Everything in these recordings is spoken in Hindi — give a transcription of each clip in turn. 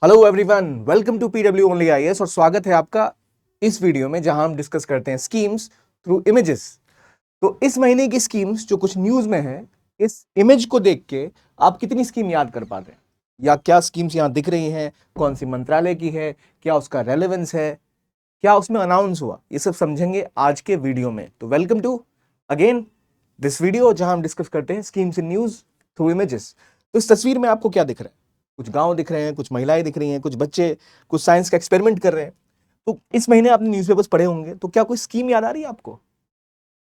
Hello everyone, welcome to PW only IAS और स्वागत है आपका इस वीडियो में जहां हम डिस्कस करते हैं स्कीम्स थ्रू इमेजेस। तो इस महीने की स्कीम्स जो कुछ न्यूज में है, इस इमेज को देख के आप कितनी स्कीम याद कर पाते हैं या क्या स्कीम्स यहां दिख रही हैं, कौन सी मंत्रालय की है, क्या उसका रेलेवेंस है, क्या उसमें अनाउंस हुआ, ये सब समझेंगे आज के वीडियो में। तो welcome to again this video जहां हम डिस्कस करते हैं schemes in news through images. तो इस तस्वीर में आपको क्या दिख रहा है? कुछ गांव दिख रहे हैं, कुछ महिलाएं दिख रही हैं, कुछ बच्चे कुछ साइंस का एक्सपेरिमेंट कर रहे हैं। तो इस महीने आपने न्यूज़पेपर्स पढ़े होंगे, तो क्या कोई स्कीम याद आ रही है आपको?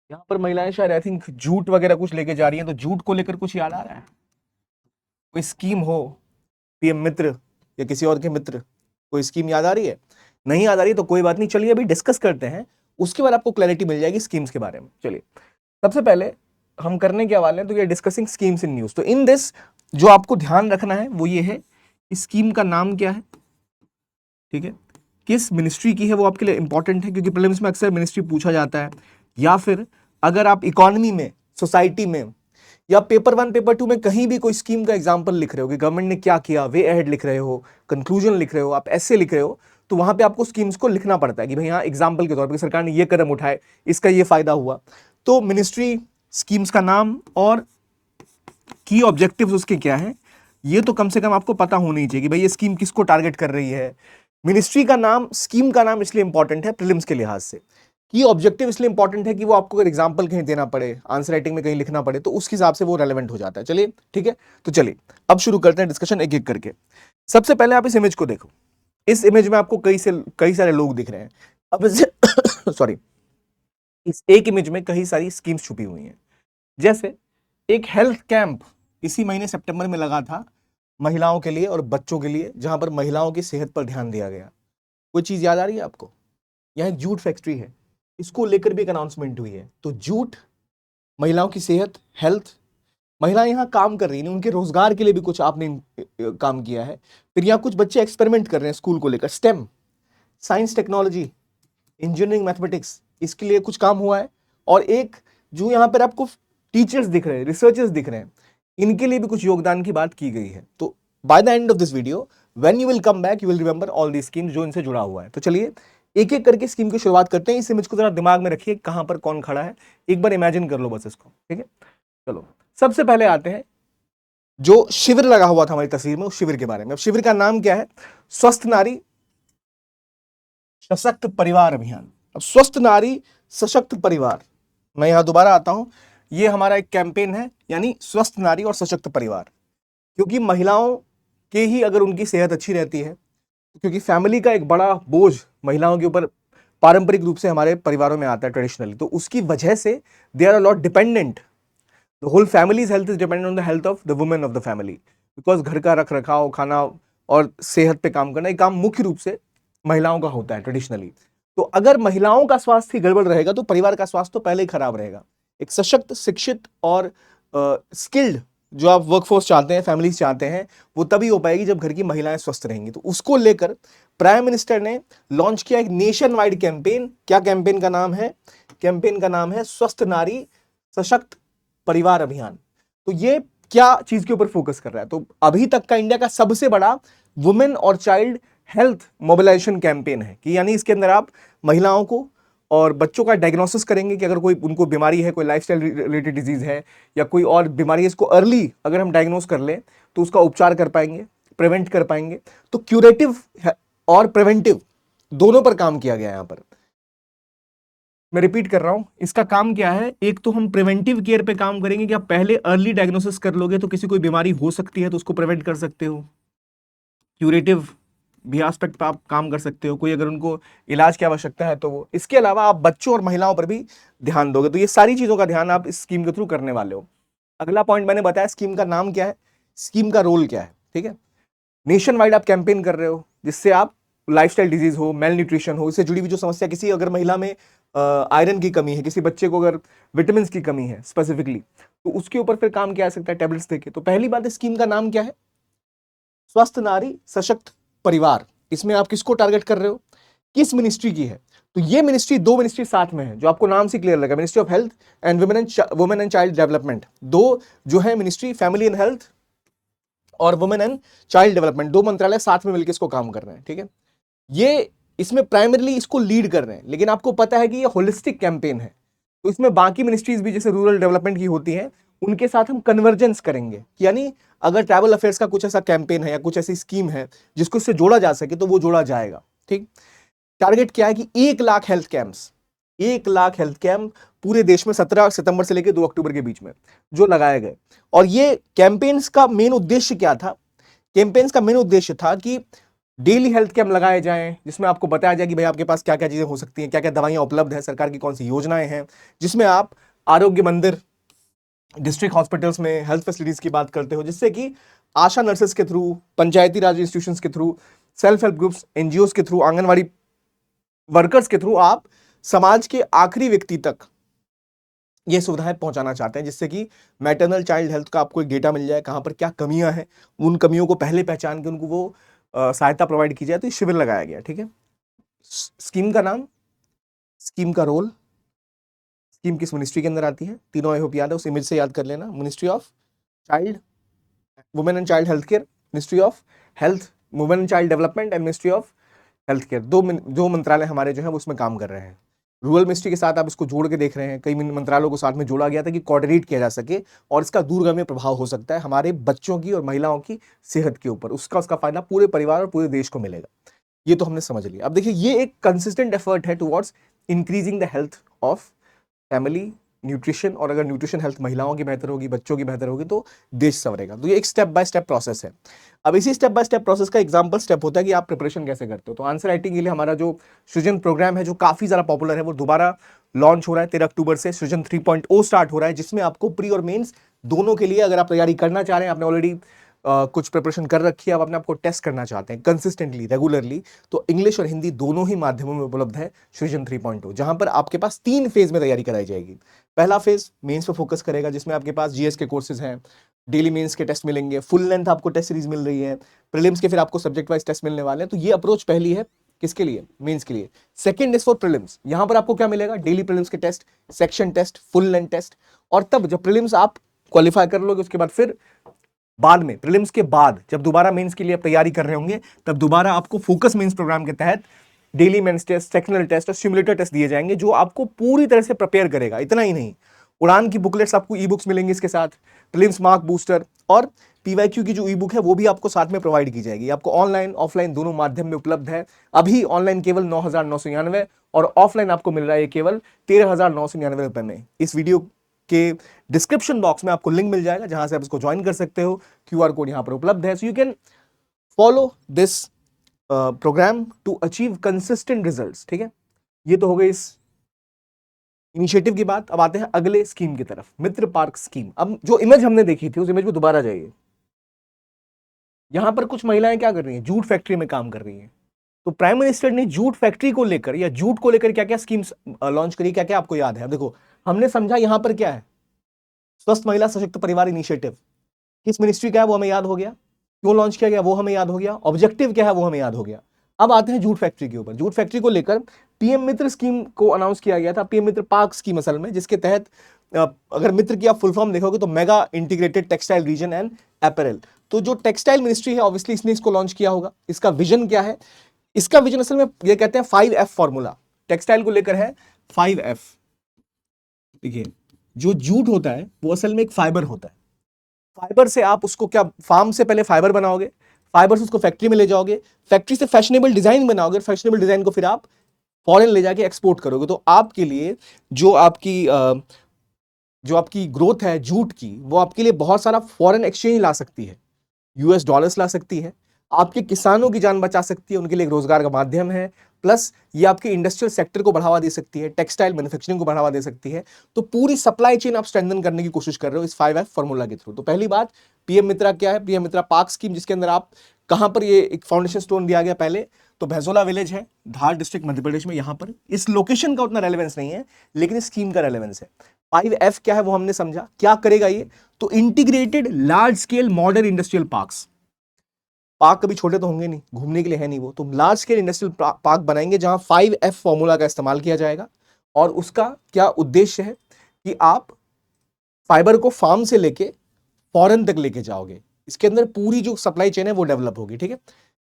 यहाँ पर महिलाएं शायद आई थिंक जूट वगैरह कुछ लेके जा रही हैं, तो जूट को लेकर कुछ याद आ रहा है? कोई स्कीम हो, पीएम मित्र या किसी और के मित्र, कोई स्कीम याद आ रही है? नहीं याद आ रही तो कोई बात नहीं, चलिए अभी डिस्कस करते हैं, उसके बाद आपको क्लैरिटी मिल जाएगी स्कीम्स के बारे में। चलिए सबसे पहले हम करने क्या वाले हैं, तो ये डिस्कसिंग स्कीम्स इन न्यूज। तो इन दिस जो आपको ध्यान रखना है वो ये है, स्कीम का नाम क्या है, ठीक है, किस मिनिस्ट्री की है, वो आपके लिए इंपॉर्टेंट है क्योंकि प्रीलिम्स में अक्सर मिनिस्ट्री पूछा जाता है। या फिर अगर आप इकोनॉमी में, सोसाइटी में या पेपर 1 पेपर 2 में कहीं भी कोई स्कीम का एग्जांपल लिख रहे हो कि गवर्नमेंट ने क्या किया, वे अहेड लिख रहे हो, कंक्लूजन लिख रहे हो, आप ऐसे लिख रहे हो, तो वहां पे आपको स्कीम्स को लिखना पड़ता है कि भाई हाँ एग्जाम्पल के तौर पर सरकार ने ये कदम उठाए, इसका ये फायदा हुआ। तो मिनिस्ट्री, स्कीम्स का नाम और की ऑब्जेक्टिव्स उसके क्या है, ये तो कम से कम आपको पता होनी चाहिए कि भाई ये स्कीम किसको टारगेट कर रही है। मिनिस्ट्री का नाम, स्कीम का नाम इसलिए इंपॉर्टेंट है प्रीलिम्स के लिहाज से, की ऑब्जेक्टिव इसलिए इंपॉर्टेंट है कि वो आपको अगर एग्जांपल कहीं देना पड़े, आंसर राइटिंग में कहीं लिखना पड़े, तो उस हिसाब से वो रेलेवेंट हो जाता है। चलिए ठीक है, तो चलिए अब शुरू करते हैं डिस्कशन एक एक करके। सबसे पहले आप इस इमेज को देखो। इस इमेज में आपको कई सारे लोग दिख रहे हैं। अब सॉरी, इस एक इमेज में कई सारी स्कीम्स छुपी हुई हैं। जैसे एक हेल्थ कैंप इसी महीने सितंबर में लगा था महिलाओं के लिए और बच्चों के लिए, जहां पर महिलाओं की सेहत पर ध्यान दिया गया। कोई चीज याद आ रही है आपको? यहाँ जूट फैक्ट्री है, इसको लेकर भी एक अनाउंसमेंट हुई है। तो जूट, महिलाओं की सेहत, हेल्थ, महिलाएं यहाँ काम कर रही हैं, उनके रोजगार के लिए भी कुछ आपने काम किया है। फिर यहाँ कुछ बच्चे एक्सपेरिमेंट कर रहे हैं स्कूल को लेकर, stem, science technology, engineering mathematics, इसके लिए कुछ काम हुआ है। और एक जो यहाँ पर आपको टीचर्स दिख रहे हैं, रिसर्चर्स दिख रहे हैं, इनके लिए भी कुछ योगदान की बात की गई है। तो by the end of this video when you will come back, you will remember all the schemes जो इनसे जुड़ा हुआ है। तो चलिए एक एक करके स्कीम की शुरुआत करते हैं। इस इमेज को जरा दिमाग में रखिए, कहां पर कौन खड़ा है, एक बार इमेजिन कर लो बस इसको, ठीक है। चलो सबसे पहले आते हैं जो शिविर लगा हुआ था हमारी तस्वीर में, उस शिविर के बारे में। अब शिविर का नाम क्या है? स्वस्थ नारी सशक्त परिवार अभियान। अब स्वस्थ नारी सशक्त परिवार, मैं यहां दोबारा आता हूं, ये हमारा एक कैंपेन है, यानी स्वस्थ नारी और सशक्त परिवार। क्योंकि महिलाओं के ही अगर उनकी सेहत अच्छी रहती है, क्योंकि फैमिली का एक बड़ा बोझ महिलाओं के ऊपर पारंपरिक रूप से हमारे परिवारों में आता है ट्रेडिशनली, तो उसकी वजह से they are a lot dependent, the whole families health is dependent on the health of the women of the family. Because घर का रख रखाव, खाना और सेहत पे काम करना, ये काम मुख्य रूप से महिलाओं का होता है ट्रेडिशनली। तो अगर महिलाओं का स्वास्थ्य गड़बड़ रहेगा तो परिवार का स्वास्थ्य तो पहले ही खराब रहेगा। एक सशक्त, शिक्षित और स्किल्ड जो आप वर्कफोर्स चाहते हैं, फैमिलीज चाहते हैं, वो तभी हो पाएगी जब घर की महिलाएं स्वस्थ रहेंगी। तो उसको लेकर प्राइम मिनिस्टर ने लॉन्च किया एक नेशन वाइड कैंपेन। क्या कैंपेन का नाम है? कैंपेन का नाम है स्वस्थ नारी सशक्त परिवार अभियान। तो ये क्या चीज के ऊपर फोकस कर रहा है? तो अभी तक का इंडिया का सबसे बड़ा वुमेन और चाइल्ड हेल्थ मोबिलाइजेशन कैंपेन है, कि यानी इसके अंदर आप महिलाओं को और बच्चों का डायग्नोसिस करेंगे कि अगर कोई उनको बीमारी है, कोई लाइफस्टाइल रिलेटेड डिजीज है या कोई और बीमारी है, इसको अर्ली अगर हम डायग्नोस कर लें तो उसका उपचार कर पाएंगे, प्रिवेंट कर पाएंगे। तो क्यूरेटिव और प्रिवेंटिव दोनों पर काम किया गया यहां पर। मैं रिपीट कर रहा हूं, इसका काम क्या है? एक तो हम प्रिवेंटिव केयर पे काम करेंगे कि आप पहले अर्ली डायग्नोसिस कर लोगे तो किसी कोई बीमारी हो सकती है तो उसको प्रिवेंट कर सकते हो। क्यूरेटिव भी एस्पेक्ट पर आप काम कर सकते हो, कोई अगर उनको इलाज की आवश्यकता है तो वो। इसके अलावा आप बच्चों और महिलाओं पर भी ध्यान दोगे। तो ये सारी चीजों का ध्यान आप इस स्कीम के थ्रू करने वाले हो। अगला पॉइंट मैंने बताया, स्कीम का नाम क्या है, स्कीम का रोल क्या है, ठीक है। नेशन वाइड आप कैंपेन कर रहे हो जिससे आप लाइफस्टाइल डिजीज हो, मेल न्यूट्रिशन हो, इससे जुड़ी हुई जो समस्या, किसी अगर महिला में आयरन की कमी है, किसी बच्चे को अगर विटामिन की कमी है स्पेसिफिकली, तो उसके ऊपर फिर काम किया जा सकता है टैबलेट्स देके। तो पहली बात है, स्कीम का नाम क्या है? स्वस्थ नारी सशक्त परिवार। इसमें आप किसको टारगेट कर रहे हो, किस मिनिस्ट्री की है? तो ये मिनिस्ट्री, दो मिनिस्ट्री साथ में है जो आपको नाम से क्लियर लगा, ministry of health and women and child development. दो जो है मिनिस्ट्री, फैमिली एंड हेल्थ और वुमेन एंड चाइल्ड डेवलपमेंट, 2 मंत्रालय साथ में मिलकर इसको काम कर रहे हैं, ठीक है। ये इसमें प्राइमरीली इसको लीड कर रहे हैं, लेकिन आपको पता है कि ये होलिस्टिक कैंपेन है, तो इसमें बाकी मिनिस्ट्रीज भी जैसे रूरल डेवलपमेंट की होती हैं उनके साथ हम कन्वर्जेंस करेंगे, यानी अगर ट्राइबल अफेयर्स का कुछ ऐसा कैंपेन है या कुछ ऐसी स्कीम है जिसको इससे जोड़ा जा सके तो वो जोड़ा जाएगा, ठीक। टारगेट क्या है कि 1 lakh health camps, 1 lakh health camp पूरे देश में 17 सितंबर से लेकर 2 अक्टूबर के बीच में जो लगाए गए। और ये कैंपेन्स का मेन उद्देश्य क्या था? कैंपेन्स का मेन उद्देश्य था कि डेली हेल्थ कैंप लगाए जाएं, जिसमें आपको बताया जाए कि भाई आपके पास क्या क्या चीजें हो सकती हैं, क्या क्या दवाइयां उपलब्ध है, सरकार की कौन सी योजनाएं हैं, जिसमें आप आरोग्य मंदिर, डिस्ट्रिक्ट हॉस्पिटल्स में हेल्थ फैसिलिटीज की बात करते हो, जिससे कि आशा नर्सेस के थ्रू, पंचायती राज इंस्टीट्यूशंस के through, self help groups, NGOs के थ्रू, आंगनवाड़ी वर्कर्स के थ्रू आप समाज के आखिरी व्यक्ति तक ये सुविधाएं पहुंचाना चाहते हैं, जिससे कि मैटरनल चाइल्ड हेल्थ का आपको एक डेटा मिल जाए, कहां पर क्या कमियां हैं, उन कमियों को पहले पहचान के उनको वो सहायता प्रोवाइड की जाए। तो ये शिविर लगाया गया, ठीक है। स्कीम का नाम, स्कीम का रोल, स्कीम किस मिनिस्ट्री के अंदर आती है, तीनों आई होप याद है, उस इमेज से याद कर लेना। Ministry of child, women and child health care, ministry of health, women and child development and ministry of health care, दो मंत्रालय हमारे जो है वो उसमें काम कर रहे हैं। रूरल मिनिस्ट्री के साथ आप इसको जोड़ के देख रहे हैं, कई मंत्रालयों को साथ में जोड़ा गया था कि कोऑर्डिनेट किया जा सके, और इसका दूरगामी प्रभाव हो सकता है हमारे बच्चों की और महिलाओं की सेहत के ऊपर, उसका फायदा पूरे परिवार और पूरे देश को मिलेगा। ये तो हमने समझ लिया। अब देखिए, ये एक कंसिस्टेंट एफर्ट है towards increasing the health of family, nutrition, और अगर न्यूट्रिशन हेल्थ महिलाओं की बेहतर होगी, बच्चों की बेहतर होगी, तो देश संवरेगा। तो ये एक स्टेप बाय स्टेप प्रोसेस है। अब इसी स्टेप बाय स्टेप प्रोसेस का एग्जांपल स्टेप होता है कि आप प्रिपरेशन कैसे करते हो। तो आंसर राइटिंग के लिए हमारा जो सृजन प्रोग्राम है, जो काफी ज्यादा पॉपुलर है, वो दोबारा लॉन्च हो रहा है। 13 अक्टूबर से सृजन 3.0 स्टार्ट हो रहा है, जिसमें आपको प्री और मेंस दोनों के लिए, अगर आप तैयारी करना चाह रहे हैं, आपने ऑलरेडी कुछ प्रिपरेशन कर रखी है, आप अपने आपको टेस्ट करना चाहते हैं कंसिस्टेंटली, रेगुलरली, तो इंग्लिश और हिंदी दोनों ही माध्यमों में उपलब्ध है सृजन 3.0, जहां पर आपके पास 3 फेज में तैयारी कराई जाएगी। पहला फेज मेंस पे फोकस करेगा, जिसमें आपके पास जीएस के कोर्सेज हैं, डेली मेंस के टेस्ट मिलेंगे, फुल लेंथ आपको टेस्ट सीरीज मिल रही है, प्रीलिम्स के फिर आपको सब्जेक्ट वाइज टेस्ट मिलने वाले हैं। तो ये अप्रोच पहली है किसके लिए? मेंस के लिए। सेकंड इज फॉर प्रीलिम्स, यहां पर आपको क्या मिलेगा? डेली प्रीलिम्स के test, section test, full length test, और तब जब प्रीलिम्स आप क्वालिफाई कर लोगे, उसके बाद फिर बाद में, प्रीलिम्स के बाद जब दोबारा मेंस के लिए आप तैयारी कर रहे होंगे, तब दोबारा आपको फोकस मेंस प्रोग्राम के तहत daily mains test, sectional test और सिमुलेटर टेस्ट दिए जाएंगे, जो आपको पूरी तरह से प्रिपेयर करेगा। इतना ही नहीं, उड़ान की बुकलेट्स आपको ई बुक्स मिलेंगी इसके साथ, प्रीलिम्स मार्क बूस्टर और पीवाईक्यू की जो ई बुक है वो भी आपको साथ में प्रोवाइड की जाएगी। आपको ऑनलाइन ऑफलाइन दोनों माध्यम में उपलब्ध है। अभी ऑनलाइन केवल 9,999 और ऑफलाइन आपको मिल रहा है केवल 13,999 रुपए में। इस वीडियो के डिस्क्रिप्शन बॉक्स में आपको लिंक मिल जाएगा, जहां से आप इसको ज्वाइन कर सकते हो। क्यूआर कोड यहां पर उपलब्ध है, so you can follow this programme to achieve consistent results, ठीक है। ये तो हो गई इस इनिशिएटिव की बात। अब आते हैं अगले स्कीम की तरफ, मित्र पार्क स्कीम। अब जो इमेज हमने देखी थी, उस इमेज में दोबारा जाइए। यहां पर कुछ महिलाएं क्या कर रही हैं? जूट फैक्ट्री में काम कर रही हैं। तो प्राइम मिनिस्टर ने जूट फैक्ट्री को लेकर या जूट को लेकर क्या क्या स्कीम्स लॉन्च करी, क्या क्या आपको याद है? देखो, हमने समझा यहां पर क्या है, स्वस्थ महिला सशक्त परिवार इनिशिएटिव, किस मिनिस्ट्री का है वो हमें याद हो गया, क्यों लॉन्च किया गया वो हमें याद हो गया, ऑब्जेक्टिव क्या है वो हमें याद हो गया। अब आते हैं जूट फैक्ट्री के ऊपर। जूट फैक्ट्री को लेकर पीएम मित्र स्कीम को अनाउंस किया गया था, पीएम मित्र पार्क स्कीम असल में, जिसके तहत अगर मित्र की आप फुल फॉर्म देखोगे तो mega integrated textile reason and apparel. तो जो टेक्सटाइल मिनिस्ट्री है, ऑब्वियसली इसने इसको लॉन्च किया होगा। इसका विजन क्या है? इसका विजन असल में ये कहते हैं 5F फॉर्मूला, टेक्सटाइल को लेकर है 5F। देखिए, जो जूट होता है वो असल में एक फाइबर होता है। फाइबर से आप उसको क्या, फार्म से पहले फाइबर बनाओगे, फाइबर से उसको फैक्ट्री में ले जाओगे, फैक्ट्री से फैशनेबल डिजाइन बनाओगे, फैशनेबल डिजाइन को फिर आप फॉरेन ले जाके एक्सपोर्ट करोगे। तो आपके लिए जो आपकी ग्रोथ है जूट की, वो आपके लिए बहुत सारा फॉरेन एक्सचेंज ला सकती है, यूएस डॉलर्स ला सकती है, आपके किसानों की जान बचा सकती है, उनके लिए एक रोजगार का माध्यम है, प्लस ये आपके इंडस्ट्रियल सेक्टर को बढ़ावा दे सकती है, टेक्सटाइल मैन्युफैक्चरिंग को बढ़ावा दे सकती है। तो पूरी सप्लाई चेन आप स्ट्रेंथन करने की कोशिश कर रहे हो इस 5F फॉर्मूला के थ्रू। तो पहली बात, पीएम मित्रा क्या है? पीएम मित्रा पार्क स्कीम, जिसके अंदर आप, कहां पर ये एक फाउंडेशन स्टोन दिया गया पहले, तो भैंसोला विलेज है, धार डिस्ट्रिक्ट मध्य प्रदेश में। यहां पर इस लोकेशन का उतना रेलेवेंस नहीं है, लेकिन इस स्कीम का रेलेवेंस है। 5F क्या है वो हमने समझा। क्या करेगा ये? तो integrated large scale modern industrial parks. Park कभी छोटे तो होंगे नहीं, घूमने के लिए है नहीं वो, तो लार्ज स्केल इंडस्ट्रियल पार्क बनाएंगे जहां 5F फॉर्मूला का इस्तेमाल किया जाएगा। और उसका क्या उद्देश्य है कि आप फाइबर को फार्म से लेके फॉरेन तक लेके जाओगे। इसके अंदर पूरी जो सप्लाई चेन है वो डेवलप होगी। ठीक है,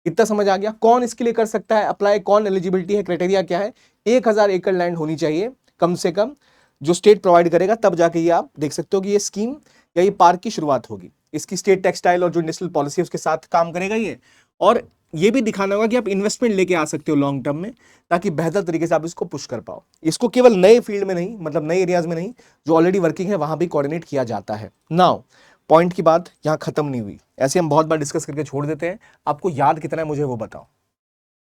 इतना समझ आ गया। कौन इसके लिए कर सकता है अप्लाई, कौन एलिजिबिलिटी है, क्राइटेरिया क्या है? 1000 एकड़ लैंड होनी चाहिए कम से कम, जो स्टेट प्रोवाइड करेगा, तब जाके ये आप देख सकते हो कि ये स्कीम या ये पार्क की शुरुआत होगी। इसकी स्टेट टेक्सटाइल और जो नेशनल पॉलिसी है उसके साथ काम करेगा ये। और ये भी दिखाना होगा कि आप इन्वेस्टमेंट लेके आ सकते हो लॉन्ग टर्म में, ताकि बेहतर तरीके से आप इसको पुश कर पाओ। इसको केवल नए फील्ड में नहीं, मतलब नए एरियाज में नहीं, जो ऑलरेडी वर्किंग है वहां भी कोऑर्डिनेट किया जाता है। नाउ पॉइंट की बात यहां खत्म नहीं हुई, ऐसे हम बहुत बार डिस्कस करके छोड़ देते हैं। आपको याद कितना है मुझे वो बताओ।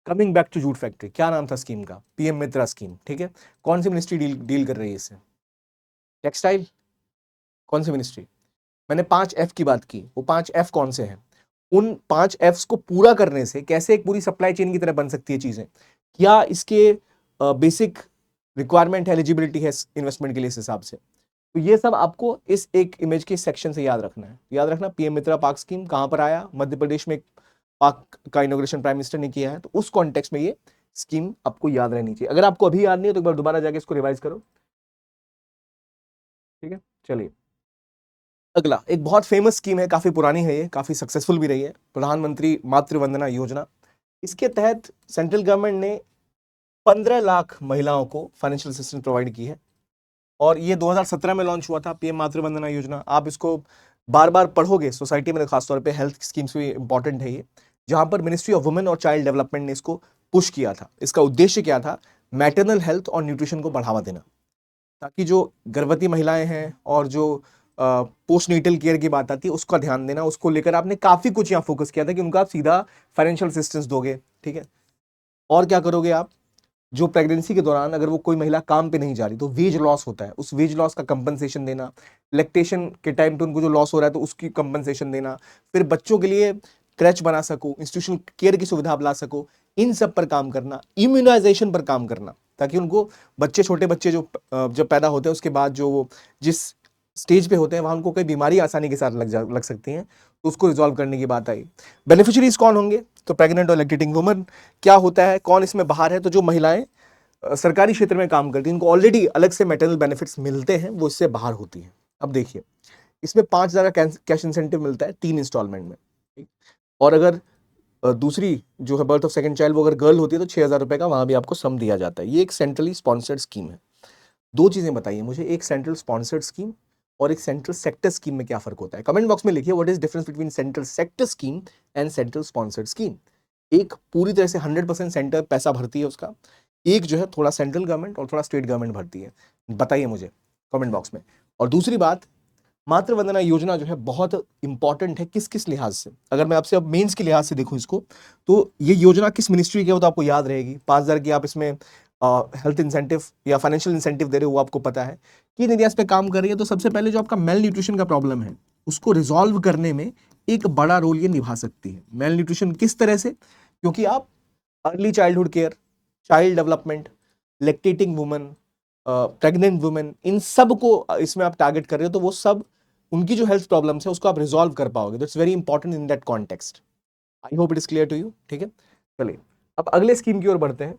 Coming back to jute factory, क्या नाम था स्कीम का? PM Mitra scheme. ठीक है, कौन सी मिनिस्ट्री डील कर रही है इससे? टेक्सटाइल। कौन सी मिनिस्ट्री? मैंने 5F की बात की, वो 5F कौन से हैं? उन 5Fs को पूरा करने से कैसे एक पूरी सप्लाई चेन की तरह बन सकती है चीजें, क्या इसके बेसिक रिक्वायरमेंट है, एलिजिबिलिटी है इन्वेस्टमेंट के लिए इस हिसाब से। तो ये सब आपको इस एक इमेज के सेक्शन से याद रखना है। याद रखना, पीएम मित्रा पार्क स्कीम कहां पर आया? मध्य प्रदेश में पार्क का इनॉग्रेशन प्राइम मिनिस्टर ने किया है, तो उस कॉन्टेक्स्ट में ये स्कीम आपको याद रहनी चाहिए। अगर आपको अभी याद नहीं है तो एक बार दोबारा जाके इसको रिवाइज करो। ठीक है, चलिए अगला एक बहुत फेमस स्कीम है, काफी पुरानी है, ये काफी सक्सेसफुल भी रही है, प्रधानमंत्री मातृ वंदना योजना। इसके तहत सेंट्रल गवर्नमेंट ने 15 लाख महिलाओं को फाइनेंशियल असिस्टेंस प्रोवाइड की है, और ये 2017 में लॉन्च हुआ था पीएम मातृ वंदना योजना। आप इसको बार बार पढ़ोगे सोसाइटी में, खासतौर पे हेल्थ स्कीम्स भी इंपॉर्टेंट है ये, जहां पर मिनिस्ट्री ऑफ वुमेन और चाइल्ड डेवलपमेंट ने इसको पुश किया था। इसका उद्देश्य क्या था? मैटरनल हेल्थ और न्यूट्रिशन को बढ़ावा देना, ताकि जो गर्भवती महिलाएं हैं और जो पोस्ट नेटल केयर की बात आती है उसका ध्यान देना, उसको लेकर आपने काफी कुछ यहाँ फोकस किया था कि उनको आप सीधा फाइनेंशियल असिस्टेंस दोगे। ठीक है, और क्या करोगे आप? जो प्रेगनेंसी के दौरान अगर वो कोई महिला काम पे नहीं जा रही तो वेज लॉस होता है, उस वेज लॉस का कंपनसेशन देना, लैक्टेशन के टाइम पे उनको जो लॉस हो रहा है तो उसकी कंपनसेशन देना, फिर बच्चों के लिए क्रैच बना सको, इंस्टीट्यूशनल केयर की सुविधा आप ला सको, इन सब पर काम करना, इम्यूनाइजेशन पर काम करना, ताकि उनको बच्चे, छोटे बच्चे जो जब पैदा होते हैं उसके बाद जो वो जिस स्टेज पे होते हैं वहां उनको कोई बीमारी आसानी के साथ लग सकती हैं, तो उसको रिजॉल्व करने की बात आई। बेनिफिशियरीज कौन होंगे? तो प्रेग्नेंट और लैक्टेटिंग वुमन। क्या होता है, कौन इसमें बाहर है? तो जो महिलाएं सरकारी क्षेत्र में काम करती हैं, उनको ऑलरेडी अलग से मैटरनल बेनिफिट्स मिलते हैं, वो इससे बाहर होती हैं। अब देखिए, इसमें 5,000 का कैश इंसेंटिव मिलता है 3 इंस्टॉलमेंट में, ठीक? और अगर दूसरी जो है बर्थ ऑफ सेकंड चाइल्ड वो अगर गर्ल होती है तो 6,000 रुपए का वहां भी आपको सम दिया जाता है। ये एक सेंट्रली स्पॉन्सर्ड स्कीम है। दो चीजें बताइए मुझे, एक सेंट्रल स्पॉन्सर्ड स्कीम और एक सेंट्रल सेक्टर स्कीम में क्या फर्क होता है? कमेंट बॉक्स में लिखिए, what is difference between central sector scheme and central sponsored scheme. एक पूरी तरह से 100% सेंटर पैसा भरती है उसका, एक जो है थोड़ा सेंट्रल गवर्नमेंट और थोड़ा स्टेट गवर्नमेंट भरती है। बताइए मुझे कमेंट बॉक्स में। और दूसरी बात, मातृ वंदना योजना जो है बहुत इंपॉर्टेंट है, किस किस लिहाज से? अगर मैं आपसे अब मेंस के लिहाज से देखूं इसको, तो ये योजना किस मिनिस्ट्री की है वो तो आपको याद रहेगी। 5,000 की आप इसमें हेल्थ इंसेंटिव या फाइनेंशियल इंसेंटिव दे रहे हो, वो आपको पता है। किन एरियाज पे काम कर रही है? तो सबसे पहले जो आपका मेल न्यूट्रिशन का प्रॉब्लम है उसको रिजॉल्व करने में एक बड़ा रोल ये निभा सकती है। मेल न्यूट्रिशन किस तरह से? क्योंकि आप early childhood care, child development, lactating woman, pregnant women, इन सब को इसमें आप टारगेट कर रहे हो, तो वो सब उनकी जो हेल्थ प्रॉब्लम्स है उसको आप रिजॉल्व कर पाओगे। That's very important in that context. I hope it is clear to you. ठीक है, चलिए अब अगले स्कीम की ओर बढ़ते हैं,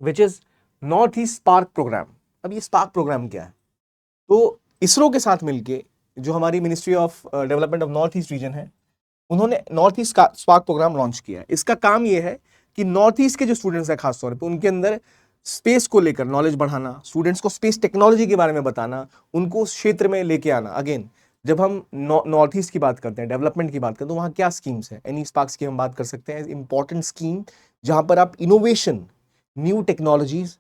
which is North East spark programme. अब ये स्पार्क प्रोग्राम क्या है? तो इसरो के साथ मिलके जो हमारी ministry of development of North East region है, उन्होंने North East spark programme launch किया है। इसका काम यह है कि नॉर्थ ईस्ट के जो स्टूडेंट्स हैं खासतौर पे उनके अंदर स्पेस को लेकर नॉलेज बढ़ाना, स्टूडेंट्स को स्पेस टेक्नोलॉजी के बारे में बताना, उनको उस क्षेत्र में लेके आना। अगेन जब हम नॉर्थ ईस्ट की बात करते हैं, डेवलपमेंट की बात करते हैं, तो वहाँ क्या स्कीम्स हैं? एनी स्पार्क्स की हम बात कर सकते हैं, इंपॉर्टेंट स्कीम जहां पर आप इनोवेशन, न्यू टेक्नोलॉजीज,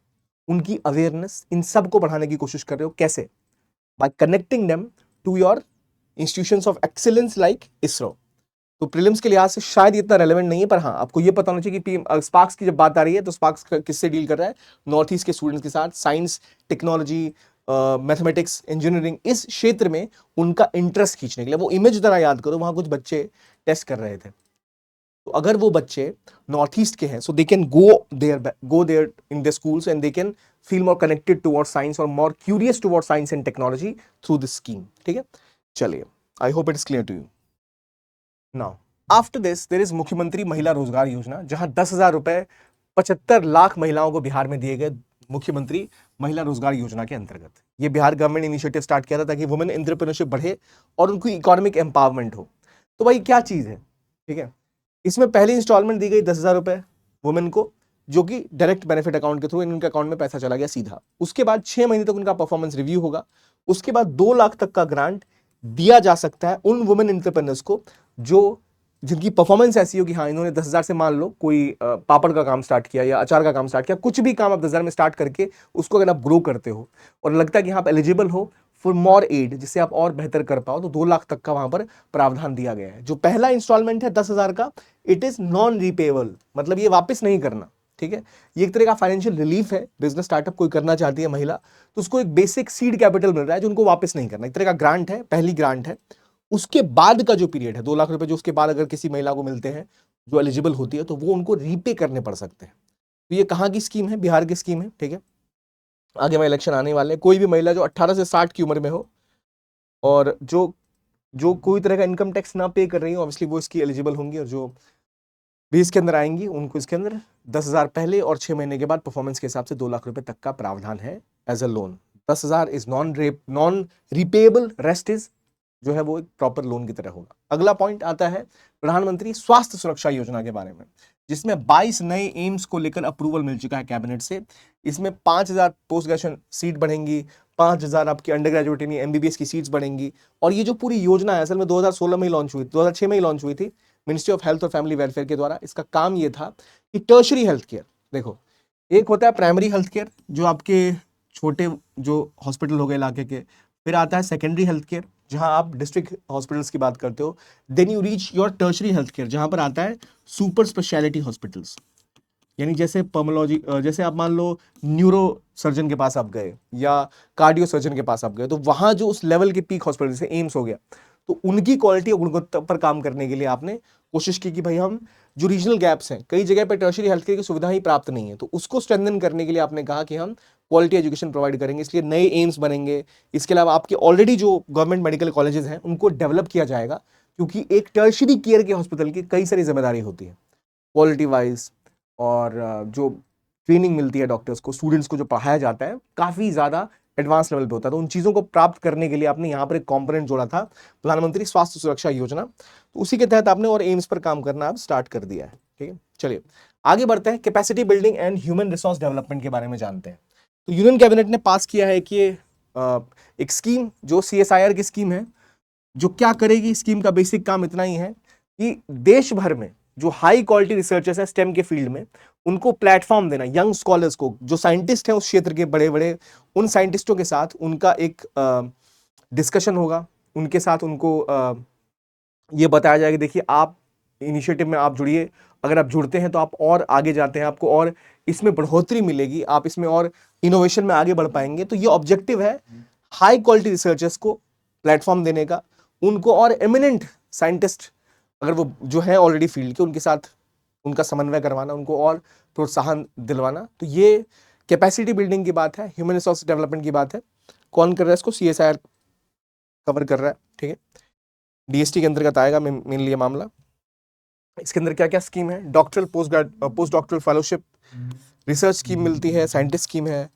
उनकी अवेयरनेस, इन सब को बढ़ाने की कोशिश कर रहे हो। कैसे? By connecting them to your institutions of excellence like ISRO. तो प्रीलिम्स के लिहाज से शायद ये इतना रेलेवेंट नहीं है, पर हाँ आपको ये पता होना चाहिए कि स्पार्क्स की जब बात आ रही है तो स्पार्क्स किससे डील कर रहा है? नॉर्थ ईस्ट के स्टूडेंट्स के साथ। साइंस, टेक्नोलॉजी, मैथमेटिक्स, इंजीनियरिंग, इस क्षेत्र में उनका इंटरेस्ट खींचने के लिए। वो इमेज जरा याद करो, वहां कुछ बच्चे टेस्ट कर रहे थे, तो अगर वो बच्चे नॉर्थ ईस्ट के हैं, so they can go there in the schools and they can feel more connected towards science और more curious towards science and technology through this scheme. ठीक है, चलिए I hope it is clear to you. Now after this there is Mukhyamantri Mahila रोजगार योजना, जहां 10,000 रुपए 75 लाख महिलाओं को बिहार में दिए गए मुख्यमंत्री महिला रोजगार योजना के अंतर्गत। ये बिहार गवर्नमेंट इनिशिएटिव स्टार्ट किया था ताकि वुमेन एंटरप्रेन्योरशिप बढ़े और उनको इकोनॉमिक एम्पावरमेंट हो। तो भाई क्या चीज है, ठीक है। इसमें पहली इंस्टॉलमेंट दी गई 10,000 रुपए वुमेन को, जो कि डायरेक्ट बेनिफिट अकाउंट के थ्रू इनके अकाउंट में पैसा चला गया सीधा। उसके बाद 6 महीने तक उनका परफॉर्मेंस रिव्यू होगा। उसके बाद 2 लाख तक का ग्रांट दिया जा सकता है उन वुमेन एंटरप्रेन्योर्स को जो जिनकी परफॉर्मेंस ऐसी हो कि हाँ इन्होंने 10,000 से, मान लो कोई पापड़ का काम स्टार्ट किया या अचार का काम स्टार्ट किया, कुछ भी काम आप 10,000 में स्टार्ट करके उसको अगर आप ग्रो करते हो और लगता है कि हाँ आप एलिजिबल हो फॉर मोर एड, जिससे आप और बेहतर कर पाओ, तो 2 लाख तक का वहां पर प्रावधान दिया गया है। जो पहला इंस्टॉलमेंट है 10,000 का, इट इज नॉन रिपेबल, मतलब ये वापस नहीं करना, ठीक है। ये एक तरह का फाइनेंशियल रिलीफ है। बिजनेस स्टार्टअप कोई करना चाहती है महिला, तो उसको एक बेसिक सीड कैपिटल मिल रहा है जो उनको वापस नहीं करना, एक तरह का ग्रांट है, पहली ग्रांट है। उसके बाद का जो पीरियड है 2 लाख रुपए, जो उसके बाद अगर किसी महिला को मिलते हैं जो एलिजिबल होती है, तो वो उनको रीपे करने पड़ सकते हैं। तो ये कहाँ की स्कीम है? बिहार की स्कीम है, ठीक है। आगे में इलेक्शन आने वाले हैं। कोई भी महिला जो 18 से 60 की उम्र में हो और जो जो कोई तरह का इनकम टैक्स ना पे कर रही हो, ऑब्वियसली वो इसकी एलिजिबल होंगी, और जो भी इसके अंदर आएंगी उनको इसके अंदर 10,000 पहले और 6 महीने के बाद परफॉर्मेंस के हिसाब से 2 लाख रुपए तक का प्रावधान है as a loan. 10,000 is non repayable, rest is जो है वो एक प्रॉपर लोन की तरह होगा। अगला पॉइंट आता है प्रधानमंत्री स्वास्थ्य सुरक्षा योजना के बारे में, जिसमें 22 नए एम्स को लेकर अप्रूवल मिल चुका है कैबिनेट से। इसमें 5,000 पोस्ट ग्रेजुएशन सीट बढ़ेंगी, 5,000 आपकी अंडर ग्रेजुएट यानी एमबीबीएस की सीट्स बढ़ेंगी। और ये जो पूरी योजना है असल में 2016 में ही लॉन्च हुई, 2006 में ही लॉन्च हुई थी मिनिस्ट्री ऑफ हेल्थ और फैमिली वेलफेयर के द्वारा। इसका काम ये था कि टर्शरी हेल्थ केयर, देखो एक होता है प्राइमरी हेल्थ केयर जो आपके छोटे जो हॉस्पिटल हो गए इलाके के, फिर आता है सेकेंडरी हेल्थ केयर जहां आप डिस्ट्रिक्ट हॉस्पिटल्स की बात करते हो, then you reach your tertiary health care जहां पर आता है सुपर स्पेशलिटी हॉस्पिटल्स, यानी जैसे पर्मोलॉजी, जैसे आप मान लो न्यूरो सर्जन के पास आप गए या कार्डियो सर्जन के पास आप गए, तो वहां जो उस लेवल के पीक हॉस्पिटल जैसे एम्स हो गया, तो उनकी क्वालिटी और गुणवत्ता पर काम करने के लिए आपने कोशिश की कि भाई हम जो रीजनल गैप्स हैं, कई जगह पर टर्शरी हेल्थ केयर की सुविधा ही प्राप्त नहीं है, तो उसको स्ट्रेंथन करने के लिए आपने कहा कि हम क्वालिटी एजुकेशन प्रोवाइड करेंगे, इसलिए नए एम्स बनेंगे। इसके अलावा आपके ऑलरेडी जो गवर्नमेंट मेडिकल कॉलेजेस हैं उनको डेवलप किया जाएगा, क्योंकि एक टर्शरी केयर के हॉस्पिटल की कई सारी जिम्मेदारी होती है क्वालिटी वाइज, और जो ट्रेनिंग मिलती है डॉक्टर्स को, स्टूडेंट्स को जो पढ़ाया जाता है काफ़ी ज़्यादा एडवांस लेवल पे होता है। तो उन चीज़ों को प्राप्त करने के लिए आपने यहाँ पर एक कंपोनेंट जोड़ा था प्रधानमंत्री स्वास्थ्य सुरक्षा योजना, तो उसी के तहत आपने और एम्स पर काम करना आप स्टार्ट कर दिया है, ठीक है। चलिए आगे बढ़ते हैं, capacity building and human resource development के बारे में जानते हैं। तो यूनियन कैबिनेट ने पास किया है कि एक स्कीम जो CSIR की स्कीम है, जो क्या करेगी, स्कीम का बेसिक काम इतना ही है कि देश भर में जो हाई क्वालिटी रिसर्चर्स हैं स्टेम के फील्ड में, उनको प्लेटफॉर्म देना, यंग स्कॉलर्स को, जो साइंटिस्ट हैं उस क्षेत्र के बड़े बड़े, उन साइंटिस्टों के साथ उनका एक डिस्कशन होगा, उनके साथ उनको ये बताया जाएगा देखिए आप इनिशिएटिव में आप जुड़िए, अगर आप जुड़ते हैं तो आप और आगे जाते हैं, आपको और इसमें बढ़ोतरी मिलेगी, आप इसमें और इनोवेशन में आगे बढ़ पाएंगे। तो ये ऑब्जेक्टिव है हाई क्वालिटी रिसर्चर्स को प्लेटफॉर्म देने का, उनको और एमिनेंट साइंटिस्ट अगर वो जो है ऑलरेडी फील्ड के, उनके साथ उनका समन्वय करवाना, उनको और प्रोत्साहन दिलवाना। तो ये कैपेसिटी बिल्डिंग की बात है, ह्यूमन रिसोर्स डेवलपमेंट की बात है। कौन कर रहा है इसको? CSIR कवर कर रहा है, ठीक है। DST के अंतर्गत आएगा मेनली ये मामला। इसके अंदर क्या क्या स्कीम है? Doctoral post doctoral fellowship research scheme मिलती है, साइंटिस्ट स्कीम है,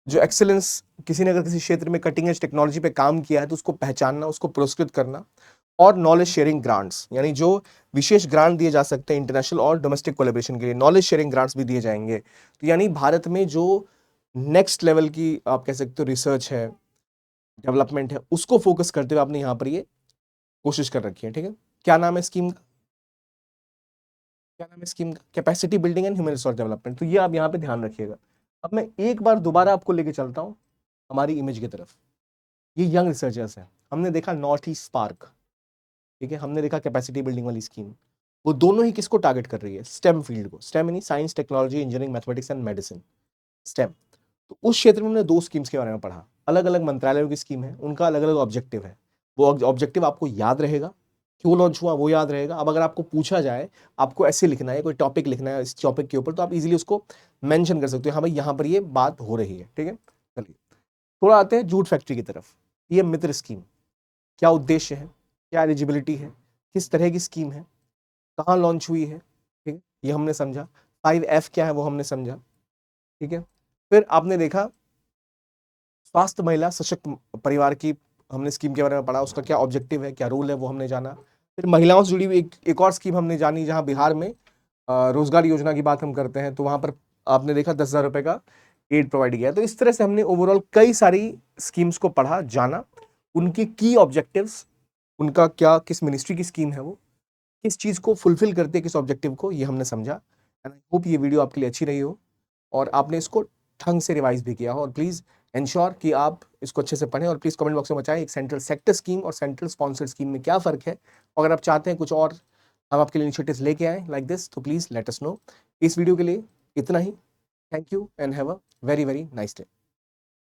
जो एक्सेलेंस किसी ने अगर किसी क्षेत्र में कटिंग एज टेक्नोलॉजी पे काम किया है तो उसको पहचानना, उसको पुरस्कृत करना, और नॉलेज शेयरिंग ग्रांट्स, यानी जो विशेष ग्रांट दिए जा सकते हैं इंटरनेशनल और डोमेस्टिक कोलैबोरेशन के लिए, नॉलेज शेयरिंग ग्रांट्स भी दिए जाएंगे। तो यानी भारत में जो नेक्स्ट लेवल की आप कह सकते हो रिसर्च है, डेवलपमेंट है, उसको फोकस करते हुए आपने यहाँ पर ये कोशिश कर रखी है, ठीक है। क्या नाम है स्कीम का? क्या नाम है स्कीम का? Capacity building and human resource development. तो ये आप यहाँ पे ध्यान रखिएगा। अब मैं एक बार दोबारा आपको लेके चलता हूँ हमारी इमेज की तरफ। ये यंग रिसर्चर्स हैं, हमने देखा नॉर्थ ईस्ट स्पार्क, ठीक है, हमने देखा कैपेसिटी बिल्डिंग वाली स्कीम। वो दोनों ही किसको टारगेट कर रही है? स्टेम फील्ड को। स्टेम यानी science, technology, engineering, mathematics and medicine, stem. तो उस क्षेत्र में हमने 2 स्कीम्स के बारे में पढ़ा, अलग अलग मंत्रालयों की स्कीम है, उनका अलग अलग ऑब्जेक्टिव है। वो ऑब्जेक्टिव आपको याद रहेगा, क्यों लॉन्च हुआ वो याद रहेगा। अब अगर आपको पूछा जाए, आपको ऐसे लिखना है, कोई टॉपिक लिखना है इस टॉपिक के ऊपर, तो आप इजीली उसको मेंशन कर सकते हो, हाँ भाई यहाँ पर ये बात हो रही है, ठीक है। चलिए थोड़ा आते हैं जूट फैक्ट्री की तरफ। ये मित्र स्कीम, क्या उद्देश्य है, क्या एलिजिबिलिटी है, किस तरह की स्कीम है, कहाँ लॉन्च हुई है, ठीक है, ये हमने समझा। 5F क्या है वो हमने समझा, ठीक है। फिर आपने देखा स्वास्थ्य महिला सशक्त परिवार की हमने स्कीम के बारे में पढ़ा, उसका क्या ऑब्जेक्टिव है, क्या रोल है, वो हमने जाना। फिर महिलाओं से जुड़ी हुई एक और स्कीम हमने जानी, जहां बिहार में रोजगार योजना की बात हम करते हैं, तो वहां पर आपने देखा 10,000 रुपए का एड प्रोवाइड किया। तो इस तरह से हमने ओवरऑल कई सारी स्कीम्स को पढ़ा, जाना, उनके की ऑब्जेक्टिव्स, उनका क्या, किस मिनिस्ट्री की स्कीम है वो, किस चीज को फुलफिल करते हैं, किस ऑब्जेक्टिव को, ये हमने समझा। एंड आई होप ये वीडियो आपके लिए अच्छी रही हो और आपने इसको ढंग से रिवाइज भी किया हो। और प्लीज इंश्योर कि आप इसको अच्छे से पढ़ें और प्लीज कमेंट बॉक्स में बताएं एक सेंट्रल सेक्टर स्कीम और सेंट्रल स्पॉन्सर्ड स्कीम में क्या फर्क है। अगर आप चाहते हैं कुछ और हम आपके लिए इनिशिएटिव्स लेके आए लाइक दिस, तो प्लीज लेट अस नो। इस वीडियो के लिए इतना ही। Thank you and have a very very nice day.